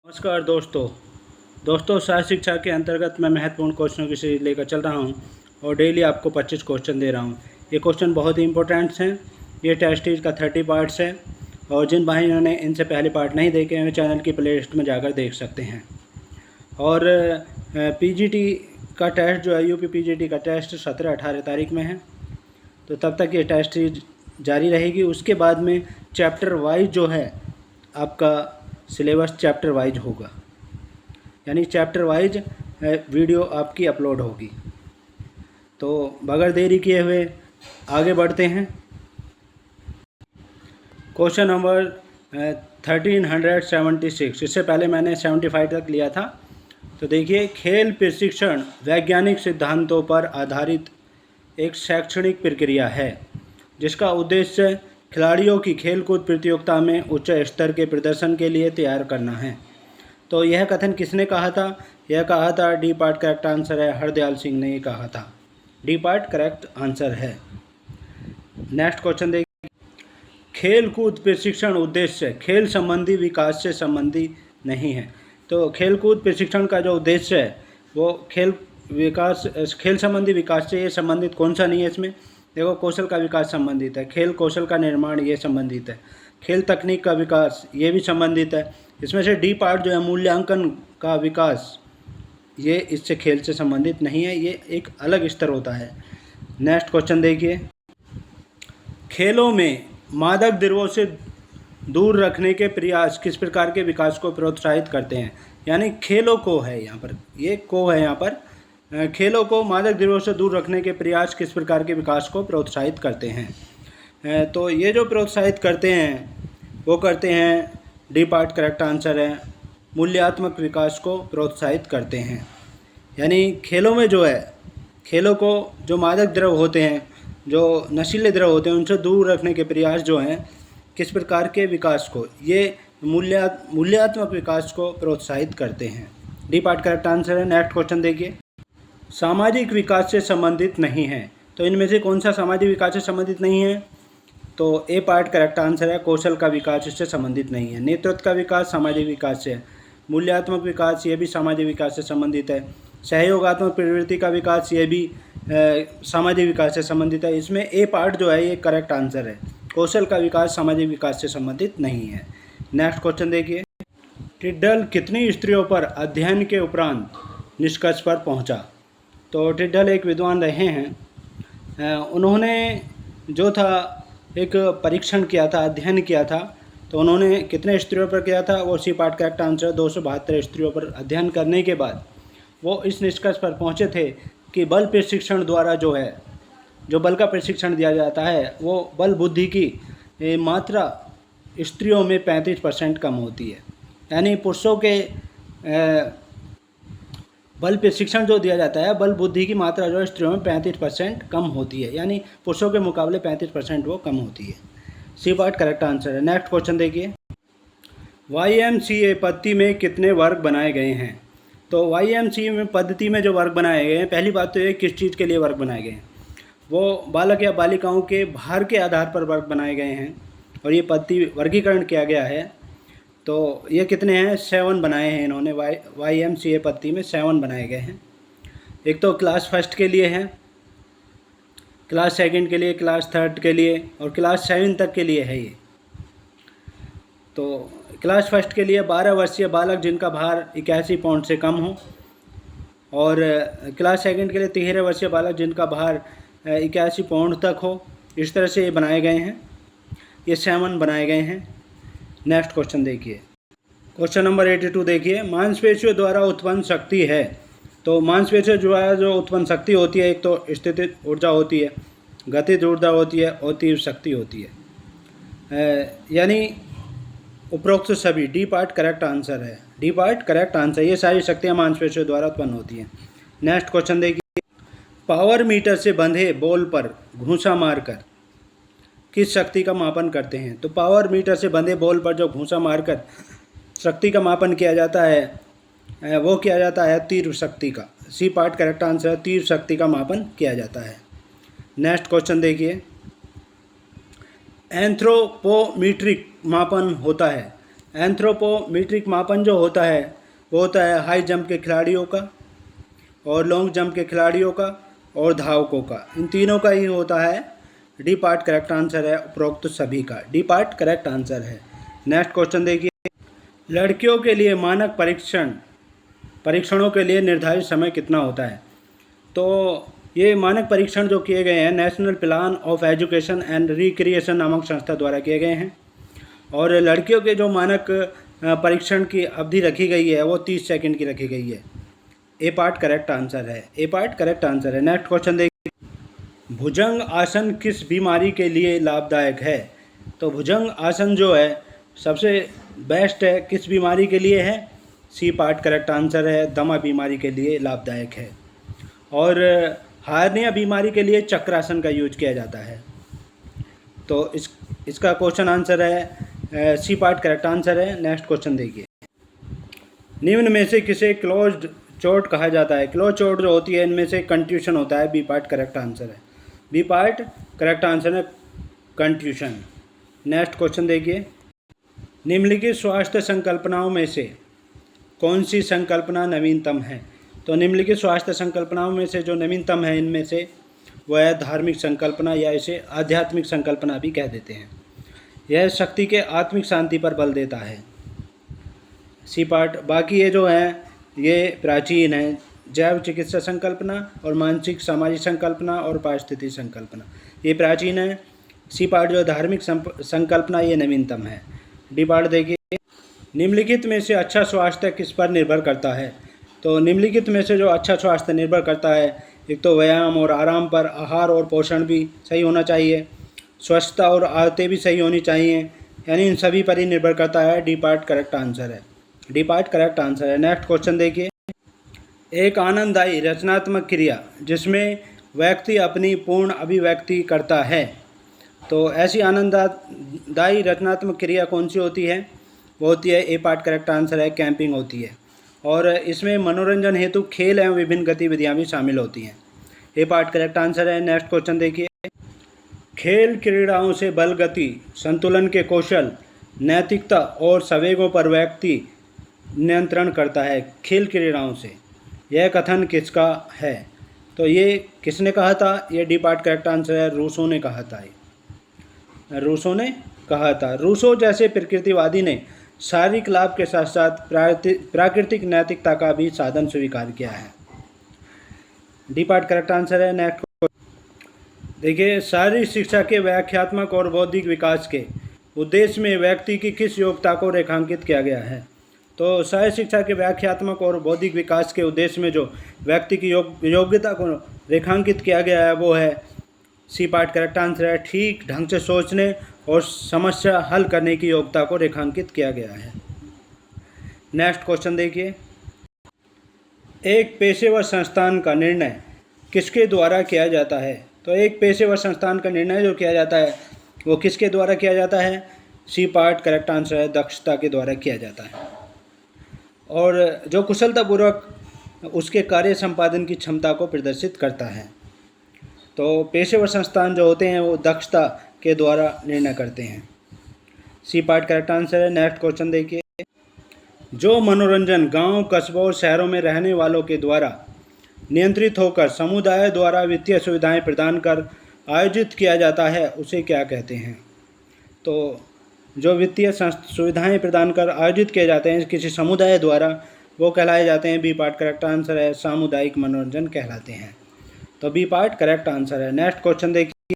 नमस्कार दोस्तों सह शिक्षा के अंतर्गत मैं महत्वपूर्ण क्वेश्चनों की सीरीज लेकर चल रहा हूं और डेली आपको 25 क्वेश्चन दे रहा हूं। ये क्वेश्चन बहुत ही इंपॉर्टेंट्स हैं। ये टेस्ट सीरीज का 30 पार्ट्स है और जिन भाइयों ने इनसे पहले पार्ट नहीं देखे हैं चैनल की प्लेलिस्ट में जाकर देख सकते हैं। और पीजीटी का टेस्ट जो है यूपी पीजीटी का टेस्ट 17-18 तारीख में है, तो तब तक ये टेस्ट सीरीज जारी रहेगी। उसके बाद में चैप्टर वाइज जो है आपका सिलेबस चैप्टर वाइज होगा, यानी चैप्टर वाइज वीडियो आपकी अपलोड होगी। तो बगैर देरी किए हुए आगे बढ़ते हैं। क्वेश्चन नंबर 1376, इससे पहले मैंने 75 तक लिया था। तो देखिए, खेल प्रशिक्षण वैज्ञानिक सिद्धांतों पर आधारित एक शैक्षणिक प्रक्रिया है जिसका उद्देश्य खिलाड़ियों की खेलकूद प्रतियोगिता में उच्च स्तर के प्रदर्शन के लिए तैयार करना है। तो यह कथन किसने कहा था? यह कहा था डी पार्ट करेक्ट आंसर है, हरदयाल सिंह ने ये कहा था। डी पार्ट करेक्ट आंसर है। नेक्स्ट क्वेश्चन देखिए, खेलकूद प्रशिक्षण उद्देश्य खेल संबंधी विकास से संबंधी नहीं है। तो खेलकूद प्रशिक्षण का जो उद्देश्य है वो खेल संबंधी विकास से ये संबंधित कौन सा नहीं है इसमें? देखो, कौशल का विकास संबंधित है, खेल कौशल का निर्माण ये संबंधित है, खेल तकनीक का विकास ये भी संबंधित है। इसमें से डी पार्ट जो है मूल्यांकन का विकास, ये इससे खेल से संबंधित नहीं है, ये एक अलग स्तर होता है। नेक्स्ट क्वेश्चन देखिए, खेलों में मादक द्रव्यों से दूर रखने के प्रयास किस प्रकार के विकास को प्रोत्साहित करते हैं? यानी खेलों को है यहाँ पर, ये को है यहाँ पर, खेलों को मादक द्रव्यों से दूर रखने के प्रयास किस प्रकार के विकास को प्रोत्साहित करते हैं? तो ये जो प्रोत्साहित करते हैं वो करते हैं, डी पार्ट करेक्ट आंसर है, मूल्यात्मक विकास को प्रोत्साहित करते हैं। यानी खेलों में जो है, खेलों को जो मादक द्रव्य होते हैं, जो नशीले द्रव्य होते हैं, उनसे दूर रखने के प्रयास जो हैं किस प्रकार के विकास को, ये मूल्यात्मक विकास को प्रोत्साहित करते हैं। डी पार्ट करेक्ट आंसर है। नेक्स्ट क्वेश्चन देखिए, सामाजिक विकास से संबंधित नहीं है। तो इनमें से कौन सा सामाजिक विकास से संबंधित नहीं है? तो ए पार्ट करेक्ट आंसर है, कौशल का विकास इससे संबंधित नहीं है। नेतृत्व का विकास सामाजिक विकास से है, मूल्यात्मक विकास ये भी सामाजिक विकास से संबंधित है, सहयोगात्मक प्रवृत्ति का विकास ये भी सामाजिक विकास से संबंधित है। इसमें ए पार्ट जो है ये करेक्ट आंसर है, कौशल का विकास सामाजिक विकास से संबंधित नहीं है। नेक्स्ट क्वेश्चन देखिए, टिड्डल कितनी स्त्रियों पर अध्ययन के उपरांत निष्कर्ष पर पहुंचा? तो टिड्डल एक विद्वान रहे हैं, उन्होंने जो था एक परीक्षण किया था, अध्ययन किया था। तो उन्होंने कितने स्त्रियों पर किया था? वो सी पार्ट करेक्ट आंसर, 272 स्त्रियों पर अध्ययन करने के बाद वो इस निष्कर्ष पर पहुंचे थे कि बल प्रशिक्षण द्वारा जो है, जो बल का प्रशिक्षण दिया जाता है वो बल बुद्धि की मात्रा स्त्रियों में 35% कम होती है। यानी पुरुषों के बल प्रशिक्षण जो दिया जाता है, बल बुद्धि की मात्रा जो है स्त्रियों में 35% कम होती है, यानी पुरुषों के मुकाबले 35% वो कम होती है। सी पार्ट करेक्ट आंसर है। नेक्स्ट क्वेश्चन देखिए, YMCA पद्धति में कितने वर्ग बनाए गए हैं? तो YMCA में पद्धति में जो वर्ग बनाए गए हैं, पहली बात तो ये किस चीज़ के लिए वर्ग बनाए गए हैं? वो बालक या बालिकाओं के भार के आधार पर वर्ग बनाए गए हैं और ये पद्धति वर्गीकरण किया गया है। तो ये कितने हैं? 7 बनाए हैं इन्होंने। YMCA पद्धति में 7 बनाए गए हैं। एक तो क्लास फर्स्ट के लिए है, क्लास सेकंड के लिए, क्लास थर्ड के लिए और क्लास 7 तक के लिए है ये। तो क्लास फर्स्ट के लिए 12 वर्षीय बालक जिनका भार 81 पाउंड से कम हो, और क्लास सेकंड के लिए 13 वर्षीय बालक जिनका भार 81 पाउंड तक हो। इस तरह से ये बनाए गए हैं, ये 7 बनाए गए हैं। नेक्स्ट क्वेश्चन देखिए, क्वेश्चन नंबर 82 देखिए, मांसपेशियों द्वारा उत्पन्न शक्ति है। तो मांसपेशियों द्वारा जो उत्पन्न शक्ति होती है, एक तो स्थितिज ऊर्जा होती है, गतिज ऊर्जा होती है और तीव्र शक्ति होती है। यानी उपरोक्त सभी, डी पार्ट करेक्ट आंसर है, डी पार्ट करेक्ट आंसर, ये सारी शक्तियाँ मांसपेशियों द्वारा उत्पन्न होती हैं। नेक्स्ट क्वेश्चन देखिए, पावर मीटर से बंधे बॉल पर घूंसा मारकर किस शक्ति का मापन करते हैं? तो पावर मीटर से बंधे बॉल पर जो घूंसा मारकर शक्ति का मापन किया जाता है वो किया जाता है तीव्र शक्ति का। सी पार्ट करेक्ट आंसर, तीव्र शक्ति का मापन किया जाता है। नेक्स्ट क्वेश्चन देखिए, एंथ्रोपोमीट्रिक मापन होता है एंथ्रोपोमीट्रिक मापन जो होता है वो होता है हाई जंप के खिलाड़ियों का और लॉन्ग जंप के खिलाड़ियों का और धावकों का, इन तीनों का ही होता है। डी पार्ट करेक्ट आंसर है उपरोक्त सभी का, डी पार्ट करेक्ट आंसर है। नेक्स्ट क्वेश्चन देखिए, लड़कियों के लिए मानक परीक्षणों के लिए निर्धारित समय कितना होता है? तो ये मानक परीक्षण जो किए गए हैं national plan of education and recreation नामक संस्था द्वारा किए गए हैं, और लड़कियों के जो मानक परीक्षण की अवधि रखी गई है वो 30 सेकंड की रखी गई है। ए पार्ट करेक्ट आंसर है, ए पार्ट करेक्ट आंसर है। नेक्स्ट क्वेश्चन देखिए, भुजंग आसन किस बीमारी के लिए लाभदायक है? तो भुजंग आसन जो है सबसे बेस्ट है, किस बीमारी के लिए है? सी पार्ट करेक्ट आंसर है, दमा बीमारी के लिए लाभदायक है। और हार्निया बीमारी के लिए चक्रासन का यूज किया जाता है। तो इसका क्वेश्चन आंसर है सी पार्ट करेक्ट आंसर है। नेक्स्ट क्वेश्चन देखिए, निम्न में से किसे क्लोज्ड चोट कहा जाता है? क्लोज चोट जो होती है इनमें से कंट्यूशन होता है, बी पार्ट करेक्ट आंसर है, बी पार्ट करेक्ट आंसर है कंट्यूशन। नेक्स्ट क्वेश्चन देखिए, निम्नलिखित स्वास्थ्य संकल्पनाओं में से कौन सी संकल्पना नवीनतम है? तो निम्नलिखित स्वास्थ्य संकल्पनाओं में से जो नवीनतम है इनमें से वह है धार्मिक संकल्पना, या इसे आध्यात्मिक संकल्पना भी कह देते हैं। यह शक्ति के आत्मिक शांति पर बल देता है, सी पार्ट। बाकी ये जो हैं ये प्राचीन है, जैव चिकित्सा संकल्पना और मानसिक सामाजिक संकल्पना और पारिस्थितिक संकल्पना, ये प्राचीन है। सी पार्ट जो धार्मिक संकल्पना ये नवीनतम है। डी पार्ट देखिए, निम्नलिखित में से अच्छा स्वास्थ्य किस पर निर्भर करता है? तो निम्नलिखित में से जो अच्छा स्वास्थ्य निर्भर करता है, एक तो व्यायाम और आराम पर, आहार और पोषण भी सही होना चाहिए, स्वच्छता और आदतें भी सही होनी चाहिए, यानी इन सभी पर ही निर्भर करता है। डी पार्ट करेक्ट आंसर है, डी पार्ट करेक्ट आंसर है। नेक्स्ट क्वेश्चन देखिए, एक आनंददायी रचनात्मक क्रिया जिसमें व्यक्ति अपनी पूर्ण अभिव्यक्ति करता है, तो ऐसी आनंददायी रचनात्मक क्रिया कौन सी होती है? वो होती है, ए पार्ट करेक्ट आंसर है, कैंपिंग होती है। और इसमें मनोरंजन हेतु खेल एवं विभिन्न गतिविधियाँ भी शामिल होती हैं। ए पार्ट करेक्ट आंसर है। नेक्स्ट क्वेश्चन देखिए, खेल क्रीड़ाओं से बल, गति, संतुलन के कौशल, नैतिकता और संवेगों पर व्यक्ति नियंत्रण करता है। खेल क्रीड़ाओं से, यह कथन किसका है? तो ये किसने कहा था? ये डी पार्ट करेक्ट आंसर है, रूसो ने कहा था, रूसो ने कहा था। रूसो जैसे प्रकृतिवादी ने शारीरिक लाभ के साथ साथ प्राकृतिक नैतिकता का भी साधन स्वीकार किया है। डी पार्ट करेक्ट आंसर है। नेक्स्ट देखिए, शारीरिक शिक्षा के व्याख्यात्मक और बौद्धिक विकास के उद्देश्य में व्यक्ति की किस योग्यता को रेखांकित किया गया है? तो शारीरिक शिक्षा के व्याख्यात्मक और बौद्धिक विकास के उद्देश्य में जो व्यक्ति की योग्यता को रेखांकित किया गया है वो है, सी पार्ट करेक्ट आंसर है, ठीक ढंग से सोचने और समस्या हल करने की योग्यता को रेखांकित किया गया है। नेक्स्ट क्वेश्चन देखिए, एक पेशेवर संस्थान का निर्णय किसके द्वारा किया जाता है? तो एक पेशेवर संस्थान का निर्णय जो किया जाता है वो किसके द्वारा किया जाता है? सी पार्ट करेक्ट आंसर है, दक्षता के द्वारा किया जाता है। और जो कुशलतापूर्वक उसके कार्य संपादन की क्षमता को प्रदर्शित करता है। तो पेशेवर संस्थान जो होते हैं वो दक्षता के द्वारा निर्णय करते हैं, सी पार्ट करेक्ट आंसर है। नेक्स्ट क्वेश्चन देखिए, जो मनोरंजन गांव, कस्बों और शहरों में रहने वालों के द्वारा नियंत्रित होकर समुदाय द्वारा वित्तीय सुविधाएं प्रदान कर आयोजित किया जाता है उसे क्या कहते हैं? तो जो वित्तीय सुविधाएं प्रदान कर आयोजित किए जाते हैं किसी समुदाय द्वारा वो कहलाए जाते हैं, बी पार्ट करेक्ट आंसर है, सामुदायिक मनोरंजन कहलाते हैं। तो बी पार्ट करेक्ट आंसर है। नेक्स्ट क्वेश्चन देखिए,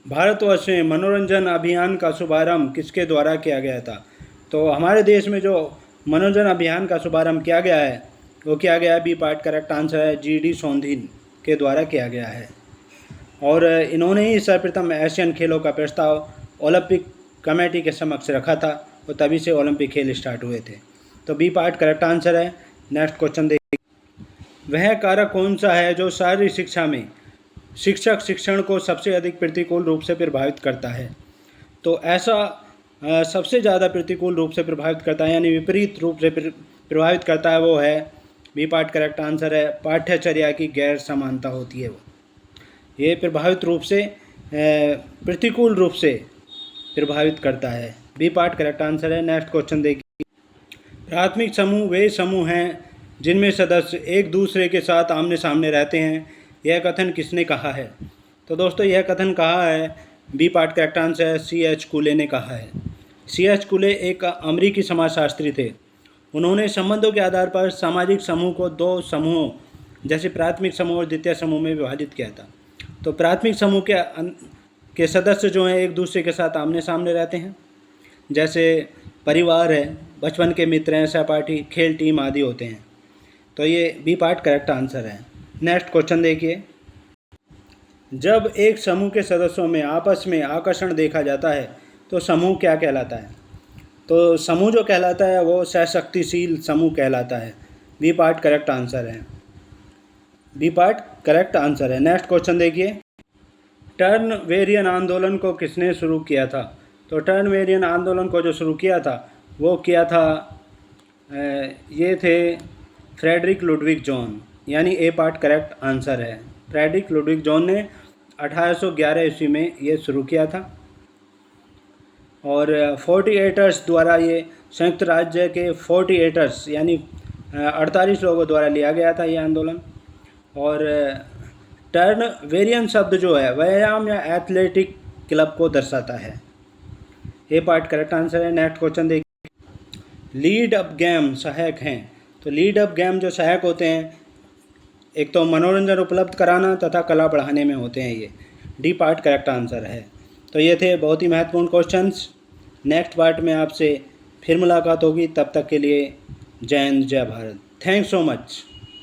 भारतवर्ष में मनोरंजन अभियान का शुभारंभ किसके द्वारा किया गया था? तो हमारे देश में जो मनोरंजन अभियान का शुभारंभ किया गया है वो किया गया है, बी पार्ट करेक्ट आंसर है, जी डी सोंधिन के द्वारा किया गया है। और इन्होंने ही सर्वप्रथम एशियन खेलों का प्रस्ताव ओलंपिक कमेटी के समक्ष रखा था और तभी से ओलंपिक खेल स्टार्ट हुए थे। तो बी पार्ट करेक्ट आंसर है। नेक्स्ट क्वेश्चन देखिए, वह कारक कौन सा है जो शारीरिक शिक्षा में शिक्षक शिक्षण को सबसे अधिक प्रतिकूल रूप से प्रभावित करता है? तो ऐसा सबसे ज़्यादा प्रतिकूल रूप से प्रभावित करता है यानी विपरीत रूप से प्रभावित करता है वो है, बी पार्ट करेक्ट आंसर है, पाठ्यचर्या की गैर समानता होती है वो। ये प्रभावित रूप से प्रतिकूल रूप से प्रभावित करता है, बी पार्ट करेक्ट आंसर है। नेक्स्ट क्वेश्चन देखिए, प्राथमिक समूह वे समूह हैं जिनमें सदस्य एक दूसरे के साथ आमने सामने रहते हैं। यह कथन किसने कहा है? तो दोस्तों यह कथन कहा है, बी पार्ट करेक्ट आंसर है, C.H. कुले ने कहा है। C.H. कुले एक अमेरिकी समाजशास्त्री थे। उन्होंने संबंधों के आधार पर सामाजिक समूह को दो समूहों जैसे प्राथमिक समूह और द्वितीय समूह में विभाजित किया था। तो प्राथमिक समूह के सदस्य जो हैं एक दूसरे के साथ आमने सामने रहते हैं, जैसे परिवार है, बचपन के मित्र हैं, सहपाठी, खेल टीम आदि होते हैं। तो ये बी पार्ट करेक्ट आंसर है। नेक्स्ट क्वेश्चन देखिए, जब एक समूह के सदस्यों में आपस में आकर्षण देखा जाता है तो समूह क्या कहलाता है? तो समूह जो कहलाता है वो सशक्तिशील समूह कहलाता है। बी पार्ट करेक्ट आंसर है। बी पार्ट करेक्ट आंसर है। नेक्स्ट क्वेश्चन देखिए, टर्नवेरियन आंदोलन को किसने शुरू किया था? तो टर्नवेरियन आंदोलन को जो शुरू किया था वो किया था ये थे फ्रेडरिक लुडविग जॉन, यानी ए पार्ट करेक्ट आंसर है। फ्रेडरिक लुडविग जॉन ने 1811 ईस्वी में ये शुरू किया था और 48ers द्वारा ये संयुक्त राज्य के 48ers यानी 48 लोगों द्वारा लिया गया था ये आंदोलन। और टर्नवेरियन शब्द जो है व्यायाम या एथलेटिक क्लब को दर्शाता है। ये पार्ट करेक्ट आंसर है। नेक्स्ट क्वेश्चन देखिए, लीड अप गेम सहायक हैं। तो लीड अप गेम जो सहायक होते हैं, एक तो मनोरंजन उपलब्ध कराना तथा कला बढ़ाने में होते हैं। ये डी पार्ट करेक्ट आंसर है। तो ये थे बहुत ही महत्वपूर्ण क्वेश्चंस। नेक्स्ट पार्ट में आपसे फिर मुलाकात होगी, तब तक के लिए जय हिंद जय भारत। Thanks so much.